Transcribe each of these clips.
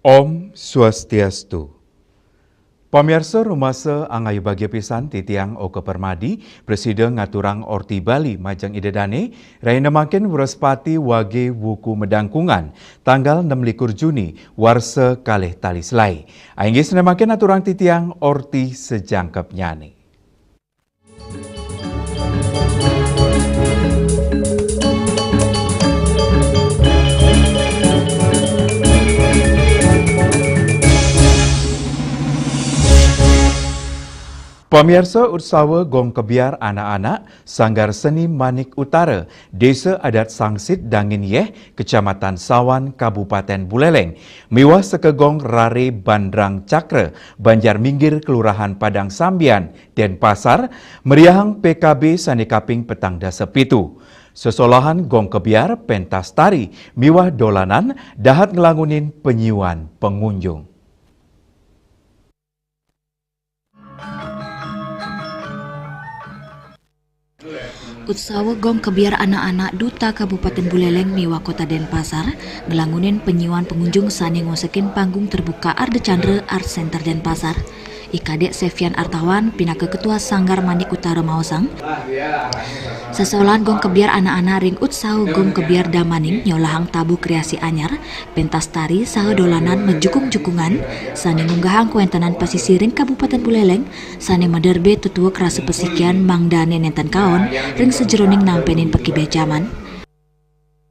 Om Swastiastu. Pamirsa rumasa angayu bagi pisan titiang Oke Permadi, Presiden ngaturang Orti Bali Majang Idedane, raina makin Wrespati wage wuku medangkungan, tanggal 26 Juni, warsa kalih tali selai. Ainggis nemakin aturang titiang Orti sejangkep nyani. Pemirsa Utsawa Gong Kebiar anak-anak Sanggar Seni Manik Utara, Desa Adat Sangsit Dangin Yeh, Kecamatan Sawan, Kabupaten Buleleng, miwah sekegong Rare Bandrang Cakra, Banjar Minggir Kelurahan Padang Sambian, Denpasar, meriahang PKB Sanikaping Petang Dasa Pitu. Sesolahan Gong Kebiar pentas tari, miwah dolanan, dahat ngelangunin penyiuan pengunjung. Utsawa Gong Kebiar anak-anak Duta Kabupaten Buleleng miwah Kota Denpasar ngelangunin penyiuan pengunjung sani ngosekin panggung terbuka Arde Chandra Art Center Denpasar. Ikadek Sevian Artawan pinaka Ketua Sanggar Manik Utara Maosang. Sesolahan Gong Kebiar anak-anak ring Utsawa Gong Kebiar Damaning nyolahang tabu kreasi anyar, pentas tari saha dolanan mejukung-jukungan, sani ngunggahang kuentenan pesisiring Kabupaten Buleleng, sani maderbe tutua kerasa pesikian mangdane nenten kaon, ring sejeroning nampenin pekibe jaman.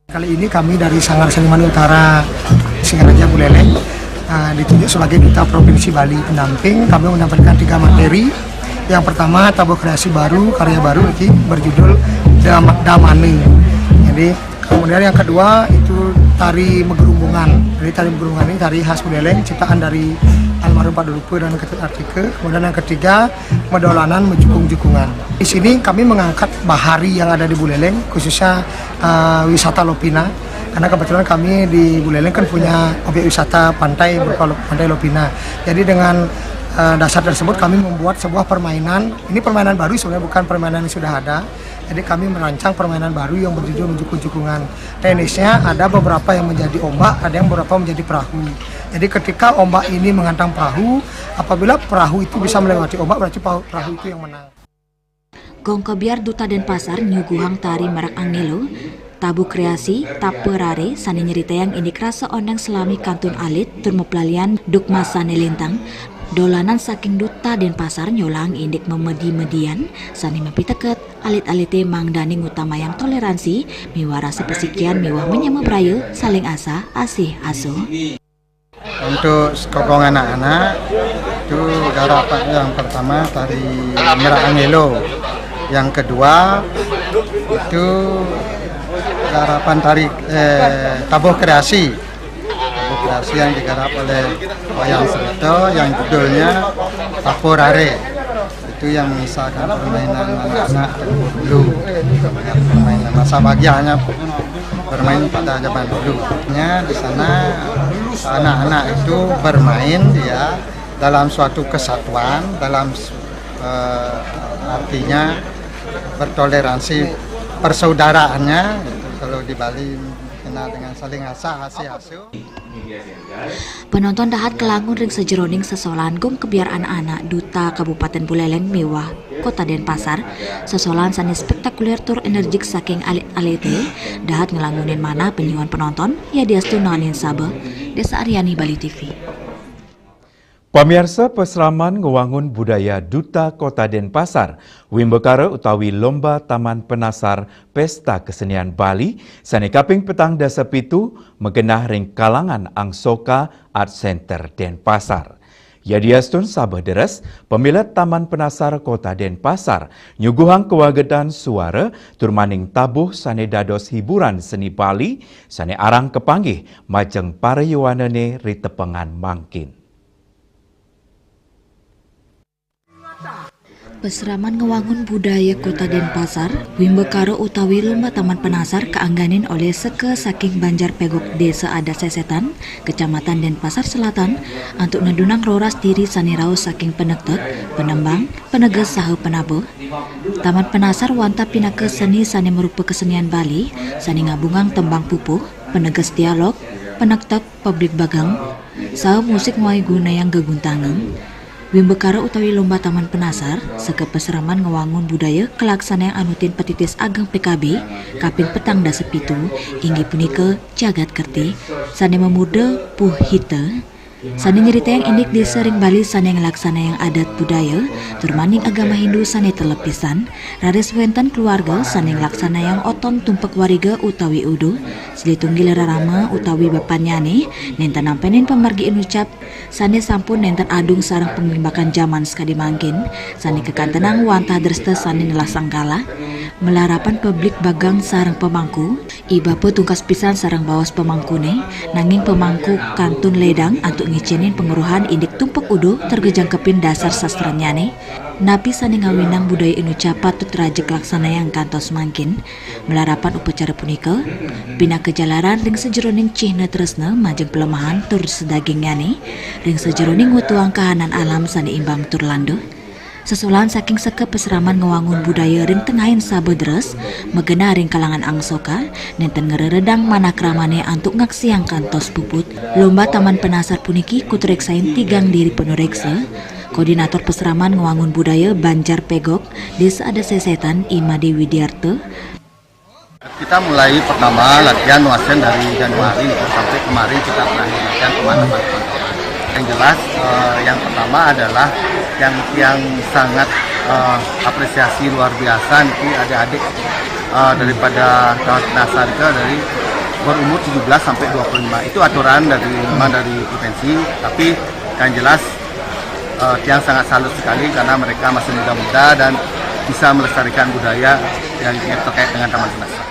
Kali ini kami dari Sanggar Seniman Utara Singaraja Buleleng ditunjuk sebagai Duta Provinsi Bali pendamping. Kami menampilkan 3 materi. Yang pertama tabu kreasi baru, karya baru ini berjudul Damane. Jadi kemudian yang kedua itu tari megerumbungan. Jadi tari megerumbungan ini tari khas Buleleng, ciptaan dari almarhum Pak Dulupe dan Ketut Artike. Kemudian yang ketiga medolanan mejukung-jukungan. Di sini kami mengangkat bahari yang ada di Buleleng, khususnya wisata Lopina. Karena kebetulan kami di Buleleng kan punya objek wisata pantai berupa Pantai Lopina. Jadi dengan dasar tersebut kami membuat sebuah permainan. Ini permainan baru sebenarnya, bukan permainan yang sudah ada. Jadi kami merancang permainan baru yang berjudul Menjukung-jukungan. Tenisnya ada beberapa yang menjadi ombak, ada yang beberapa menjadi perahu. Jadi ketika ombak ini menghantam perahu, apabila perahu itu bisa melewati ombak, berarti perahu itu yang menang. Gong Kebiar Duta Denpasar nyuguhang tari Merak Angelo, tabu kreasi, taperare, sani nyerita yang indik rasa oneng selami kantun alit, turmepelalian dukma sani lintang, dolanan saking Duta Denpasar nyolang indik memedi-median, sani mempiteket, alit-alite mangdani ngutama yang toleransi, miwah rasa pesikian, miwah menyama beraya, saling asa, asih asuh. Untuk sekogong anak-anak, itu garapan yang pertama tari Merak Angelo, yang kedua itu garapan tari tabuh kreasi yang digarap oleh Wayang Serito yang judulnya Taporare. Itu yang mengisahkan permainan anak-anak dulu, permainan masa bagiannya bermain pada zaman dulu. Di sana anak-anak itu bermain dia dalam suatu kesatuan, dalam artinya bertoleransi persaudaraannya. Kalau di Bali kenal dengan saling asah, asih asuh. Penonton dahat kelangun ring sejeroning sesolahan Gong Kebiar anak-anak Duta Kabupaten Buleleng miwah Kota Denpasar. Sesolahan sani spektakuler tur energik saking alit-alite dahat ngelangunin mana penyuan penonton ya diastu nonin sabe. Desa Aryani, Bali TV. Pamirsa Pesraman ngewangun budaya Duta Kota Denpasar, Wimbekara utawi Lomba Taman Penasar Pesta Kesenian Bali, sanikaping petang dasa pitu megenah ring kalangan Angsoka Art Center Denpasar. Yadiastun Sabah Deres, pemilat Taman Penasar Kota Denpasar, nyuguhang kewagedan suara turmaning tabuh sane dados hiburan seni Bali, sane arang kepanggih majeng para yuwanane ritepengan mangkin. Peseraman ngewangun budaya Kota Denpasar, Wimbekaro utawi lomba Taman Penasar keangganin oleh seke saking Banjar Pegok Desa Adat Sesetan, Kecamatan Denpasar Selatan, untuk nedunang roras diri sanirau saking penektek, penembang, peneges saha penabuh. Taman Penasar wanta pinake seni sani merupa kesenian Bali, sani ngabungang tembang pupuh, peneges dialog, penektek publik bagang, saha musik nguai guna yang geguntangan. Wimbekaro utawi lomba Taman Penasar, seke peseraman ngewangun budaya kelaksana yang anutin petitis ageng PKB, kaping petang dasa pitu, inggih punika jagat kerti, sane memuda puh hita, sane nyerita yang indik di sering Bali sane ngelaksana yang adat budaya, turmaning agama Hindu sane telepisan, raris wenten keluarga sane ngelaksana yang oton tumpek wariga utawi udu, selitunggil rarama utawi bapanyane, nenten nampenin pemargi inucap, sane sampun nenten adung sarang penglimbakan zaman sekadi mangkin, sane kekantenang wantah dresta sane nelah sangkala, melarapan publik bagang sarang pemangku, ibape tungkas pisan sarang bawas pemangkune, nanging pemangku kantun ledang antuk ngicinin penguruhan indik tumpek udu tergejang kepin dasar sastranyane, napi sane ngawinang budaya inucap patut rajek laksana yang kantos mangkin, melarapan upacara punika, pina kejalaran ring sejeroning cihna tresna majeng pelemahan tur sedagingnyane, ring sejeroning wutuang kahanan alam sane imbang tur lando. Sesulan saking seke peseraman ngewangun budaya ring tengahin Sabah Deres, megena ring kalangan angsoka, nenten ngereredang manakramane antuk ngaksi yang kantos puput. Lomba Taman Penasar puniki kutreksain tigang diri penuh reksa, Koordinator Peseraman ngewangun budaya Banjar Pegok, Desa Adat Sesetan, Imade Widiarto. Kita mulai pertama latihan wasen dari Januari sampai kemarin kita terakhir latihan teman-teman. Yang jelas yang pertama adalah yang sangat apresiasi luar biasa nih adik-adik daripada Taman Penasar dari berumur 17 sampai 25. Itu aturan dari provinsi, tapi yang jelas yang sangat salut sekali karena mereka masih muda-muda dan bisa melestarikan budaya yang terkait dengan Taman Penasar.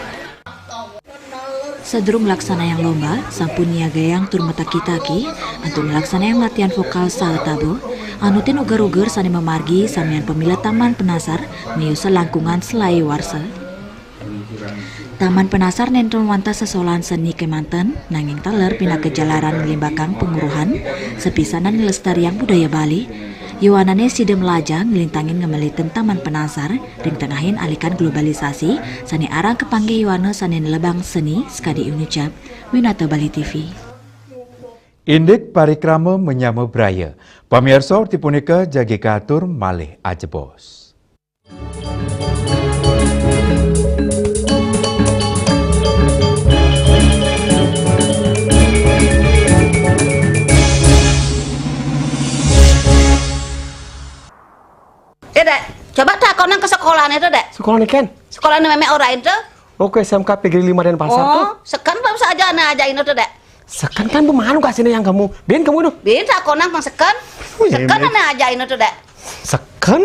Sedurung laksana yang lomba, sampun niaga yang tur metaki-taki, untuk melaksana yang latihan vokal saha tabo, anutin uger-uger sane memargi samian pemilat Taman Penasar, miusa langkungan selai warsa. Taman Penasar nenten wanta sesolan seni kemanten, nanging taler pina kejalaran ngelimbakang penguruhan, sepisanan ngelestarian budaya Bali, Yuwanane sidem lajang ngelintangin ngemeliten Taman Penasar, ring tengahin alikan globalisasi, sani arang kepanggih yuwana sani nelebang seni, sekadi unucap, Winata Bali TV. Indik parikrama menyama braya, pamirsa orti punika jagi katur malih ajebos. Dek, coba tak kau nang ke sekolah itu dek. Sekolah nih Ken? Sekolah ini memang orang itu. Oke, SMK Negeri 5 Denpasar tuh. Sekan belum saja ajain itu dek. Sekan kan pemahanu kasih yang kamu. Ben kamu itu. Bisa kau nang sekan. Sekan ana ajain itu dek. Sekan?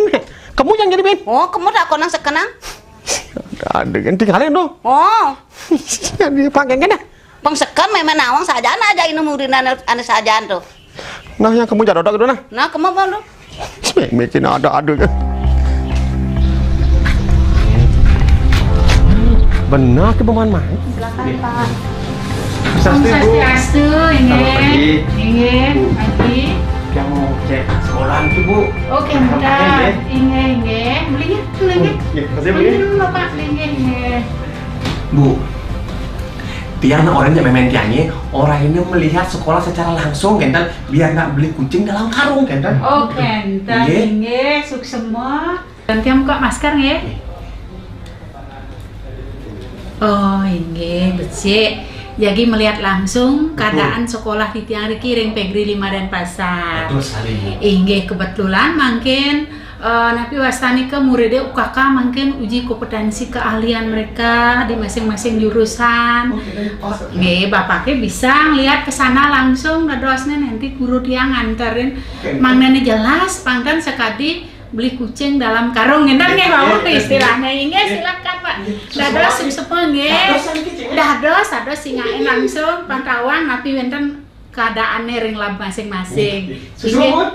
Kamu yang jadi Ben? Oh, kamu tak kau nang sekan nang? Ada yang tinggalin dong. Oh, Yang dipanggil kan ya? bang sekan memang nawang saja ana ajain murid ana sajaan tuh. Nah, yang kamu jarak gitu nah. Nah, kamu bang tuh. Mekin ada kan. Benar ke pemain main? Belakang Pak. Swastiastu, ingin, pagi. Yang mau cek sekolah itu Bu. Oke, mudah. Ingin, beli. Beli dulu Pak, ingin. Bu, tiang orang yang main tiangnya, orang ini melihat sekolah secara langsung, kan? Biar nggak beli kucing dalam karung, kan? Oke, ingin, sukses semua. Dan tiang buka masker ya. Oh, ingin, becik. Jadi melihat langsung keadaan sekolah di tiang Riki Ring Pegri 5 Denpasar. Betul sekali. Inggih kebetulan mungkin Napi wastani ke muridnya UKK mungkin uji kompetensi keahlian mereka di masing-masing jurusan. Nggih, bapaknya bisa lihat ke sana langsung ngedosnya nanti guru dia nganterin. Mangnene jelas pangkan sekadi beli kucing dalam karung ngendang nggih Bapak istilahnya. Nggih silakan Pak. Dados sepuh nggih. Dados singain langsung pantauan napi wonten keadaannya ring lab masing-masing.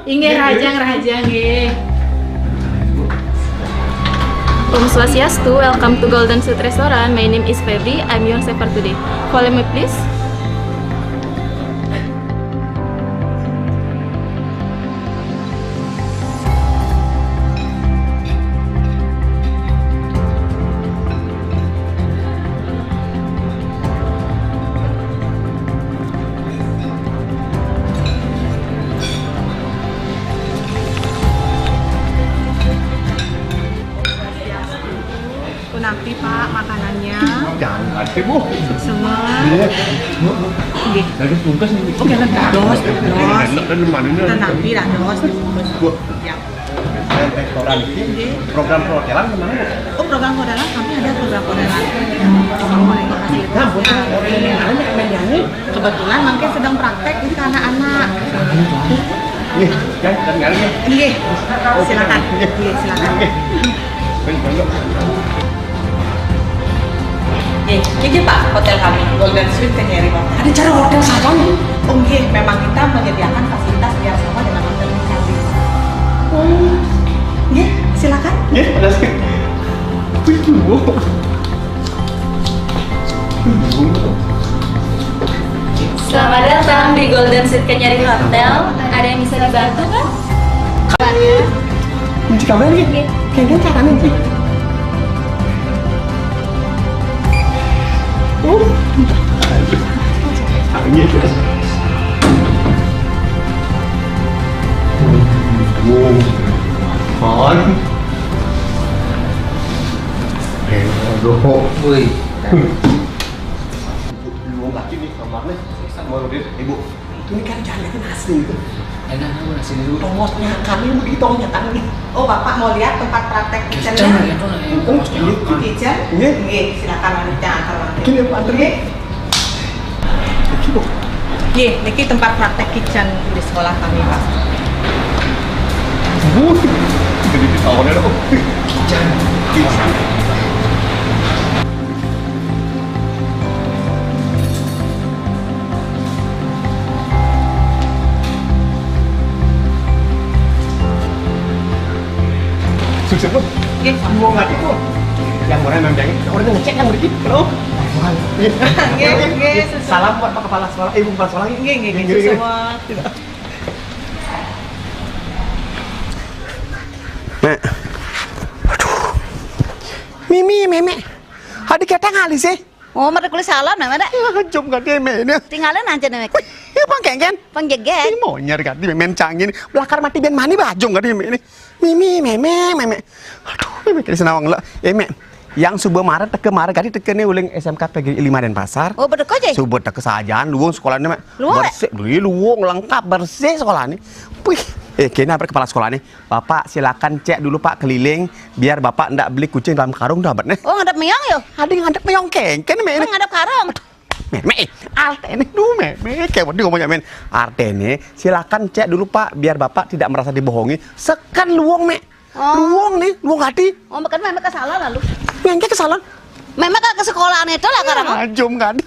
Inggih rajang nggih. Om Swastiastu, welcome to Golden Sweet Restaurant. My name is Febri. I'm your server today. Follow me please. Napi Pak makanannya. Jangan ngerti Bu. Semua. Nggih. Lagi bungkus nih. Oke, dados. Dan manune. Napi dados dibungkus. Bu. Ya. Restoran ini program perhotelan kemana Bu? Oh, program hotelan kami ada program hotelan. Kebetulan mungkin sedang praktek di anak-anak. Nih, kan dengar nih. Nggih. Silakan. Nggih, silakan. Ini Pak, hotel kami, Golden Sweet Kenyeri Pak. Ada cara hotel saja nih? Oh iya, memang kita menyediakan fasilitas biar sama dengan hotel Kenyeri. Iya, silakan. Iya, ada sih. Selamat datang di Golden Sweet Kenyeri Hotel. Ada yang bisa dibantu kan? Kabarnya? Kunci kamar nih. Kayaknya caranya sih. Ibu, itu ini kan jalan asli itu. Enak kamu nasi dulu. Tomosnya kami begitu nyata nih. Oh Bapak mau lihat tempat praktek kitchennya? Kitchen? Nggih, silakan wanita antar wanita. Gini Pak, antar nggih. Nggih, niki tempat praktek kitchen di sekolah kami Pak. Jadi tahunnya dong. Kitchen. Sukses Bu. Nggih, Mau nggak itu? Yang orang memang orang ngecek yang begitu. Halo. Nggih, Salam buat Pak Kepala Sekolah, Ibu Kepala Sekolah. Nggih, semua. Mek. Aduh. Mimi, Meme. Adik kita ngali sih. Oh, mereka kulit salon mana? Jom gak dia Meme ini. Tinggalin aja nih. Bang Kengen. Penjeget. Mau nyari gak dia Meme canggih. Belakar mati ben mani bajong gak dia Meme ini. Mimi, Meme. Aduh, Meme kira senawang lah. Meme. Yang subuh Maret teke Maret gadi teke nih uling SMK PGRI 5 Denpasar. Oh, betul aja. Subuh teke sajaan luwung sekolah ini Mek. Luwung, bersih, luwung lengkap bersih sekolah ini. Wih, kena kepala sekolah nih. Bapak silakan cek dulu Pak keliling biar Bapak ndak beli kucing dalam karung dah nih. Oh, ngadep meong yo. Ada yang ngadep meong kengken Mek. Ngadep karung. Meme, Artene dulu Meme, kayak waduh ngomongnya men. Artene, silakan cek dulu Pak, biar Bapak tidak merasa dibohongi. Sekan luwung Mek, luwung nih, luwung hati. Oh, makan memang ke salon lalu. Mengke ke salon. Memang ke sekolahan itu lah karena. Jom ngadi,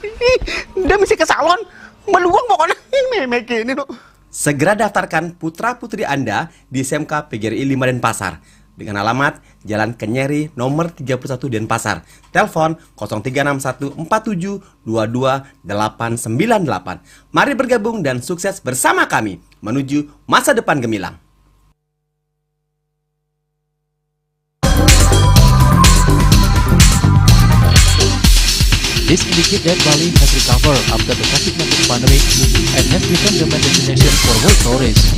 dia mesti ke salon. Meluwung pokoknya, Meme gini tuh. Segera daftarkan putra-putri Anda di SMK PGRI 5 Denpasar dengan alamat Jalan Kenyeri nomor 31 Denpasar. Telepon 036147229898. Mari bergabung dan sukses bersama kami menuju masa depan gemilang. This indicates that Bali has recovered after the COVID-19 pandemic and has become the main destination for world tourists.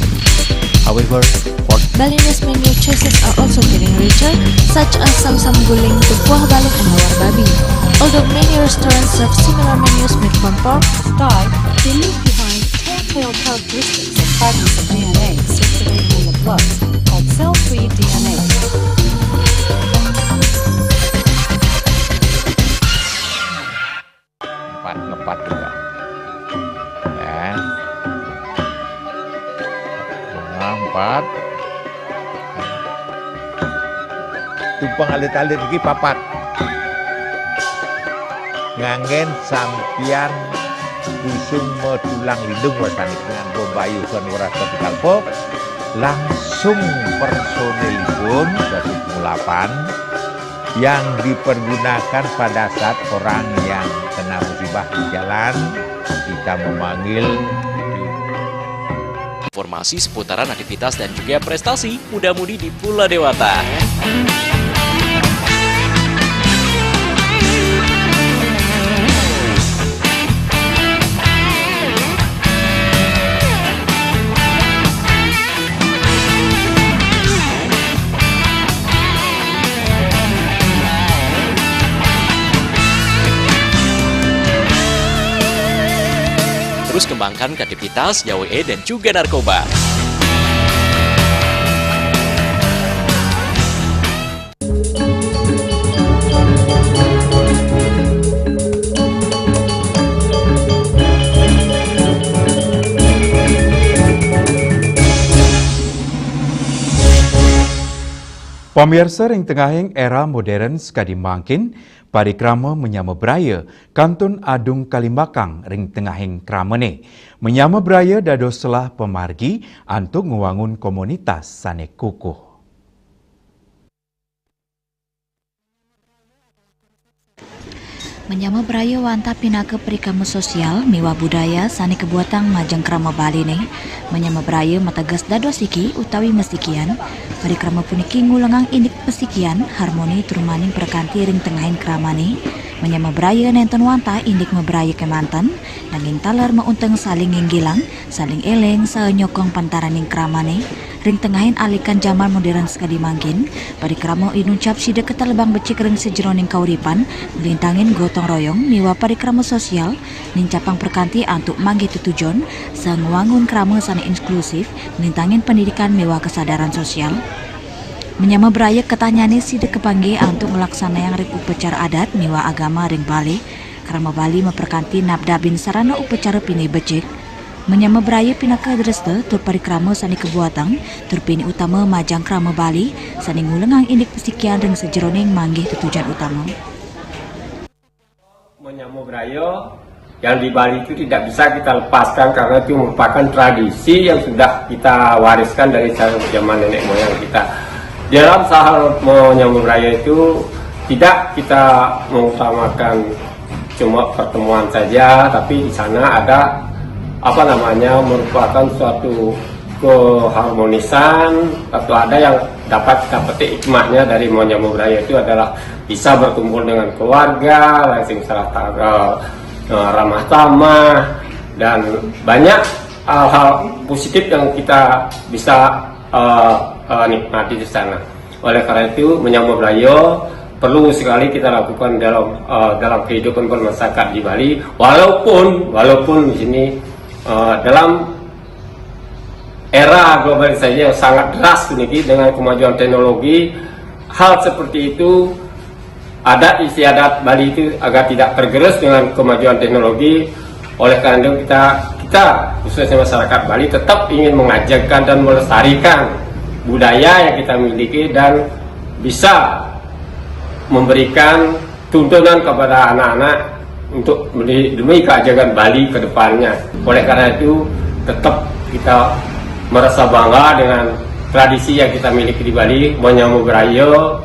However, for Balinese menu choices are also getting richer, such as Samsam Guling, Tupuah Balung, and Hawar Babi. Although many restaurants serve similar menus made from pork, Thai, they leave behind telltale characteristics of fragments of DNA circulating in the blood called cell-free DNA. tumpang alit-alit lagi papat. Ngangen sampian kusung tulang lindung wasanik dengan bombayu kan warasa kalpo langsung personelipun 108 yang dipergunakan pada saat orang yang kena musibah di jalan kita memanggil. Informasi seputaran aktivitas dan juga prestasi muda-mudi di Pulau Dewata. Terus kembangkan kreativitas, YWE dan juga narkoba. Pemirsa ring tengahing era modern sekadi mangkin, parikrama menyama beraya kantun Adung Kalimbakang ring tengahing kramene. Menyama beraya dados selah pemargi untuk ngewangun komunitas sane kukuh. Menyama beraya wanta pinaka perikama sosial miwa budaya sani kebuatan majang krama Bali nih. Menyama beraya matagas dados iki utawi mestikian parikrama puniki ngulengang indik pesikian harmoni turmaning perkanti ring tengahin kramane. Menyama beraya nenten wanta indik meberaya kemantan nanging taler maunteng saling nginggilang saling eleng nyokong pantaraning kramane. Ring tengahin alikan zaman modern sekali mangkin, parikrama inuncap sida ketalebang becik ring sejeroning kauripan, melintangin gotong royong miwa parikrama sosial, nincapang perkanti antuk manggi tutujon, sangwangun krama sana inklusif, melintangin pendidikan miwa kesadaran sosial. Menyama beraya ketanyane sida kepanggi antuk melaksana yang ring upacara adat miwa agama ring Bali, krama Bali memperkanti nabdabin sarana upacara pini becik. Menyama beraya pinaka dreste tur parikrama sani kebuatan tur pini utama majang krama Bali sani ngulengang indik pesikian ring sejeroning manggih tujuan utama. Menyama beraya yang di Bali itu tidak bisa kita lepaskan karena itu merupakan tradisi yang sudah kita wariskan dari zaman nenek moyang kita. Dalam hal menyama beraya itu tidak kita mengutamakan cuma pertemuan saja, tapi di sana ada merupakan suatu keharmonisan atau ada yang dapat kita petik hikmahnya dari menyama beraya itu adalah bisa berkumpul dengan keluarga, langsung salah ramah tamah dan banyak hal-hal positif yang kita bisa nikmati di sana. Oleh karena itu menyama beraya perlu sekali kita lakukan dalam kehidupan bermasyarakat di Bali, walaupun di sini dalam era globalisasi yang sangat deras ini dengan kemajuan teknologi, hal seperti itu adat istiadat Bali itu agar tidak tergerus dengan kemajuan teknologi. Oleh karena itu kita khususnya masyarakat Bali tetap ingin mengajarkan dan melestarikan budaya yang kita miliki dan bisa memberikan tuntunan kepada anak-anak untuk demi keajakan Bali ke depannya. Oleh karena itu tetap kita merasa bangga dengan tradisi yang kita miliki di Bali, menyama beraya,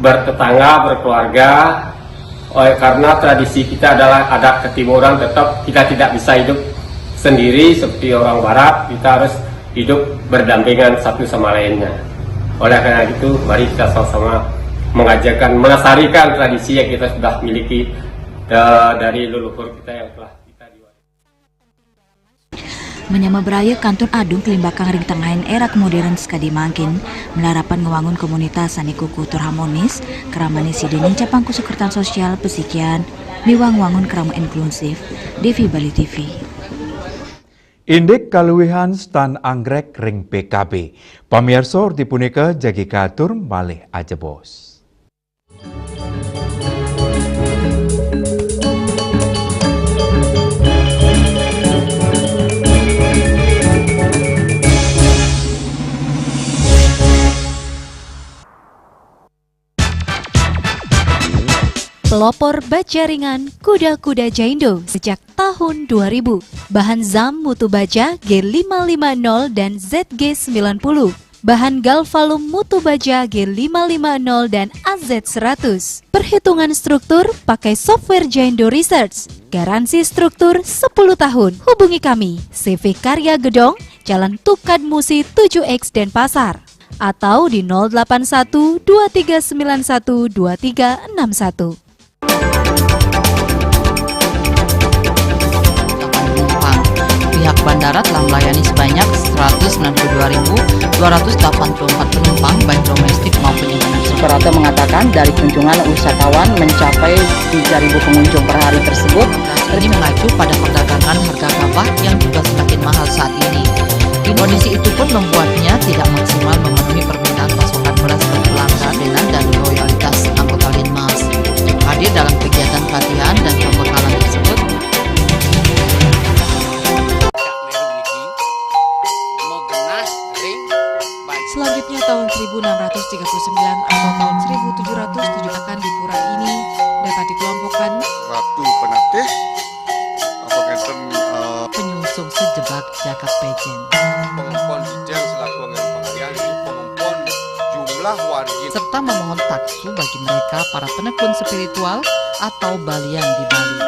bertetangga, berkeluarga. Oleh karena tradisi kita adalah adat ketimuran, tetap kita tidak bisa hidup sendiri seperti orang Barat, kita harus hidup berdampingan satu sama lainnya. Oleh karena itu mari kita sama-sama mengajarkan, melestarikan tradisi yang kita sudah miliki dari leluhur kita yang telah kita diwariskan. Menyama beraya kantun Adung Kalimbakang ring tengahin era kemoderan sekadi mangkin melarapan ngewangun komunitas sani kuku tur harmonis keramani sidenin capang kusukertan sosial pesikian miwang wangun kerama inklusif Devi Bali TV. Indik kaluwihan stan anggrek ring PKB. Pamirsa dipunika jagi katur malih aja bos. Pelopor baja ringan kuda-kuda Jaindo sejak tahun 2000. Bahan ZAM mutu baja G550 dan ZG90. Bahan Galvalum mutu baja G550 dan AZ100. Perhitungan struktur pakai software Jaindo Research. Garansi struktur 10 tahun. Hubungi kami, CV Karya Gedong, Jalan Tukad Musi 7X Denpasar. Atau di 081 2391 2361. Pihak bandara telah melayani sebanyak 192.284 penumpang baik domestik maupun internasional. Operator mengatakan dari kunjungan wisatawan mencapai 3.000 pengunjung per hari tersebut. Ini mengacu pada perdagangan harga gabah yang juga semakin mahal saat ini. Kondisi itu pun membuatnya tidak maksimal memenuhi permintaan pasokan beras bagi pelanggan dengan dan loyalitas anggota Linmas. Hadir dalam kegiatan pelatihan dan pembekalan tersebut. Selanjutnya tahun 1639 atau tahun 1707 akan di pura ini dapat dikelompokkan Ratu Penatih penyungsung sejebak jagat pejen. Pengempon Dijeng selaku angin pengalian ini pengempon jumlah warga serta memohon taksu bagi mereka para penekun spiritual atau balian di Bali.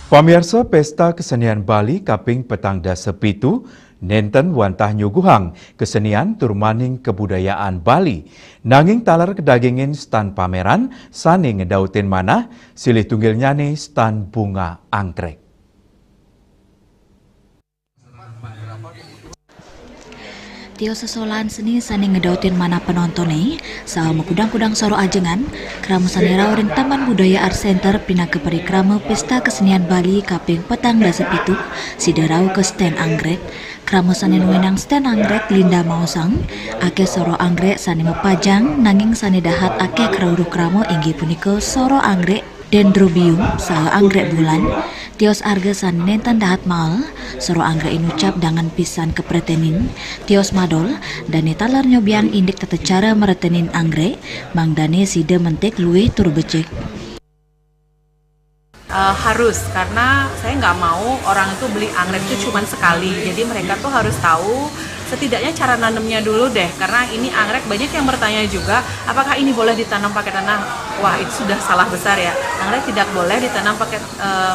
Pamirsa Pesta Kesenian Bali Kaping Petang Dasa Pitu, nenten wantah nyuguhang kesenian turmaning kebudayaan Bali. Nanging talar kedagingin stan pameran, sani ngedautin manah, silih tunggil nyane stan bunga anggrek. Tio sesolan seni sani ngedautin mana penonton nih, saha mekudang-kudang soro ajengan, kramu sani rawring Taman Budaya Art Center pina ke perikrama Pesta Kesenian Bali Kaping Petang Dasa Pitu, sidarau ke stand anggrek, kramu sani nuwenang stand anggrek Linda Mausang, ake soro anggrek sani mepajang, nanging sani dahat ake krauru kramo inggi punika soro anggrek Dendrobium saha anggrek bulan. Tios arga san nentan dahat mal, soro anggrek inucap dengan pisan kepretenin, tios madol, dan talar nyobian indik tata cara meretenin anggrek, mang dane sida mentek luwih tur becek. Harus, karena saya nggak mau orang itu beli anggrek itu cuma sekali, jadi mereka tuh harus tahu setidaknya cara nanamnya dulu deh, karena ini anggrek banyak yang bertanya juga, apakah ini boleh ditanam pakai tanah? Wah, itu sudah salah besar ya. Anggrek tidak boleh ditanam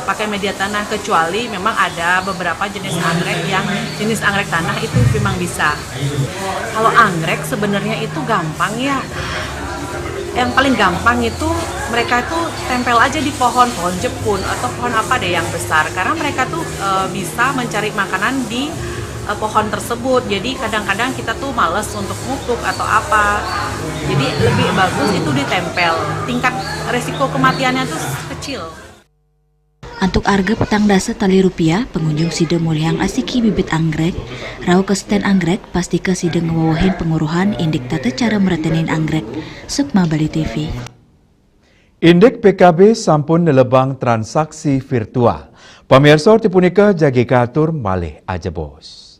pakai media tanah, kecuali memang ada beberapa jenis anggrek yang jenis anggrek tanah itu memang bisa. Kalau anggrek sebenarnya itu gampang ya. Yang paling gampang itu mereka itu tempel aja di pohon jepun atau pohon apa deh yang besar, karena mereka tuh bisa mencari makanan di pohon tersebut. Jadi kadang-kadang kita tuh males untuk mupuk atau apa, jadi lebih bagus itu ditempel, tingkat resiko kematiannya tuh kecil. Antuk arga petang dasa tali rupiah, pengunjung sida muliang asiki bibit anggrek, rau ke stand anggrek, pasti ke sida ngewawahin penguruhan indik tata cara meretenin anggrek. Sukma Bali TV. Indek PKB sampun nelebang transaksi virtual. Pamirsa tipunika jagi katur malih aja bos.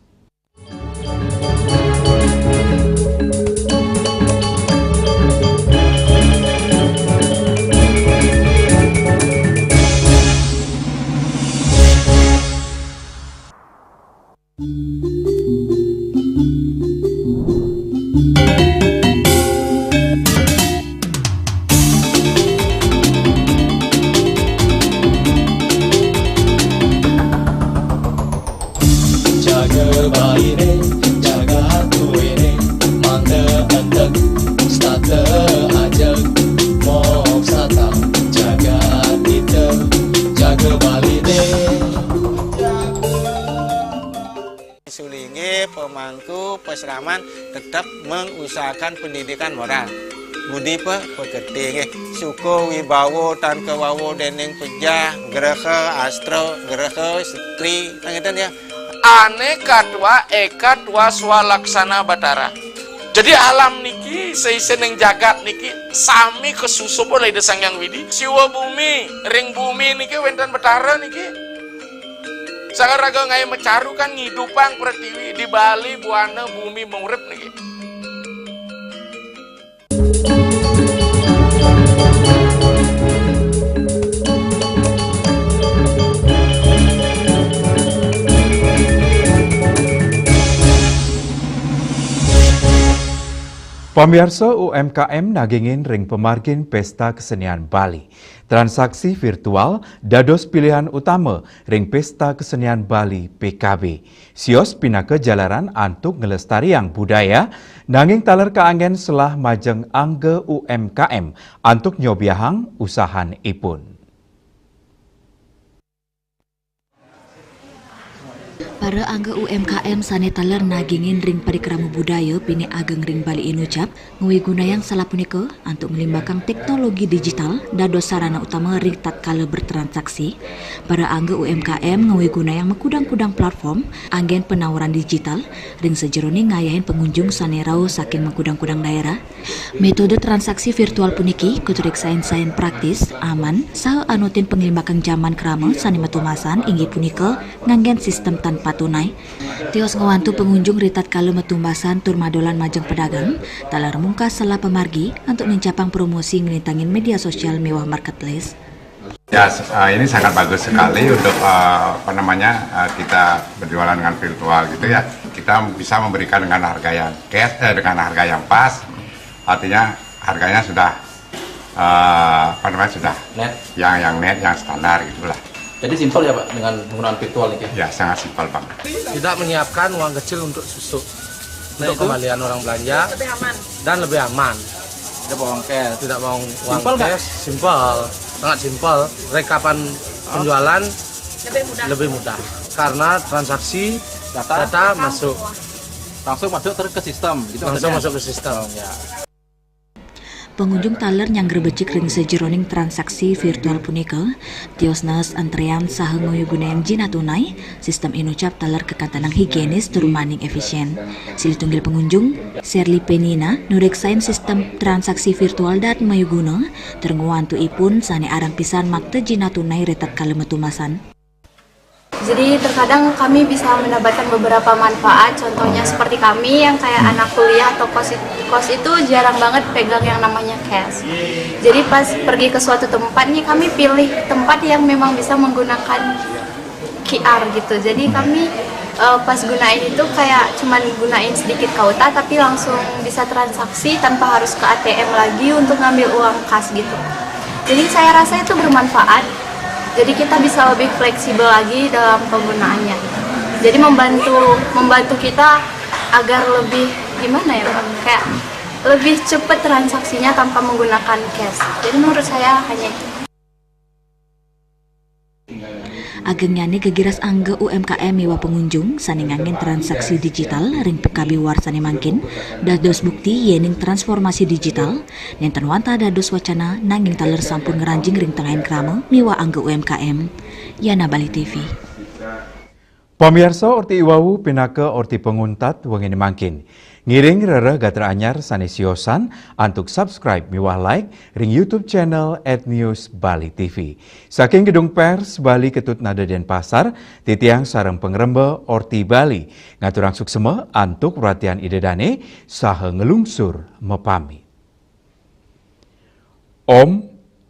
Jaga sebagai pemangku peseraman tetap mengusahakan pendidikan moral. Budi pekerti suko wibawo tan kewawo deneng pejah gereha astro gereha setri ngeten ya. Aneka dua eka dua swalaksana batara. Jadi alam niki seiseneng jagat niki sami kesusup oleh desang yang widi. Siwa bumi, ring bumi niki wenten batara niki. Sagaraga ngai mecaru kan ngidupang pertiwi di Bali buana bumi mengurip niki. Pemirsa UMKM nagingin ring pemargin Pesta Kesenian Bali. Transaksi virtual dados pilihan utama ring Pesta Kesenian Bali PKB. Sios pinaka jalaran antuk ngelestariang budaya, nanging taler keangen selah majeng angge UMKM antuk nyobiahang usahan ipun. Para angga UMKM sane taler nagingin ring parikrama budaya pini ageng ring Bali Inucap ngui gunayang salah punika untuk melimbakang teknologi digital dados sarana utama ring tatkala bertransaksi. Para angga UMKM ngui gunayang mekudang-kudang platform anggen penawaran digital ring sejerone ngayahin pengunjung sane rau saking mekudang-kudang daerah. Metode transaksi virtual puniki kuturik sains-sains praktis, aman, saha anutin penglimbakang zaman krama sane metumasan inggih punika nganggen sistem tanpa tunai. Tios ngawantu pengunjung ritat kala metumbasan tur madolan majeng pedagang, talar mungkas salah pemargi untuk mencapang promosi ngelintangin media sosial mewah marketplace. Ya, ini sangat bagus sekali untuk kita berjualan dengan virtual gitu ya. Kita bisa memberikan dengan harga yang cash, dengan harga yang pas. Artinya harganya sudah sudah net, yang net, yang standar gitulah. Jadi simpel ya Pak dengan penggunaan virtual ini? Ya sangat simpel Pak. Tidak menyiapkan uang kecil untuk susu, untuk kembalian orang belanja lebih aman. Dan lebih aman. Tidak mau uang cash. Tidak mau uang cash, simpel, sangat simpel. Rekapan penjualan lebih mudah karena transaksi data masuk langsung masuk ke sistem. Gitu langsung masuk ke sistem. Ya. Pengunjung taler yang gerbecik ring sejeroning transaksi virtual punika, tiosnas antrean saha nguyugunayang jina tunai, sistem Inucap taler kekantanang higienis tur maning efisien. Silitunggil pengunjung, Serli Penina, nureksain sistem transaksi virtual dat mayuguna, ternguantu ipun sane arang pisan makte jina tunai retat kala metumasan. Jadi terkadang kami bisa mendapatkan beberapa manfaat, contohnya seperti kami yang kayak anak kuliah atau kos itu jarang banget pegang yang namanya cash. Jadi pas pergi ke suatu tempat nih kami pilih tempat yang memang bisa menggunakan QR gitu. Jadi kami pas gunain itu kayak cuman gunain sedikit kauta tapi langsung bisa transaksi tanpa harus ke ATM lagi untuk ngambil uang kas gitu. Jadi saya rasa itu bermanfaat. Jadi kita bisa lebih fleksibel lagi dalam penggunaannya. Jadi membantu kita agar lebih gimana ya Pak? Kayak lebih cepat transaksinya tanpa menggunakan cash. Jadi menurut saya hanya itu. Agengnyane gegiras angga UMKM mewah pengunjung saningangin transaksi digital ring PKB warsane mangkin dados bukti yening transformasi digital nenten wanta dados wacana nanging taler sampun ngeranjing ring tengahin krama mewah angga UMKM. Yana Bali TV. Pamirsa orti iwawu pinaka orti penguntat wengene mangkin. Ngiring rere gatra anyar sanesiosan antuk subscribe miwah like ring YouTube channel @news Bali TV. Saking gedung pers Bali Ketut Nada Denpasar, titiang sareng pengrembe orti Bali ngaturang suksema antuk perhatian idedane saha ngelungsur mepami. Om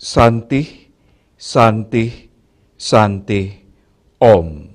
Santih Santih Santih Om.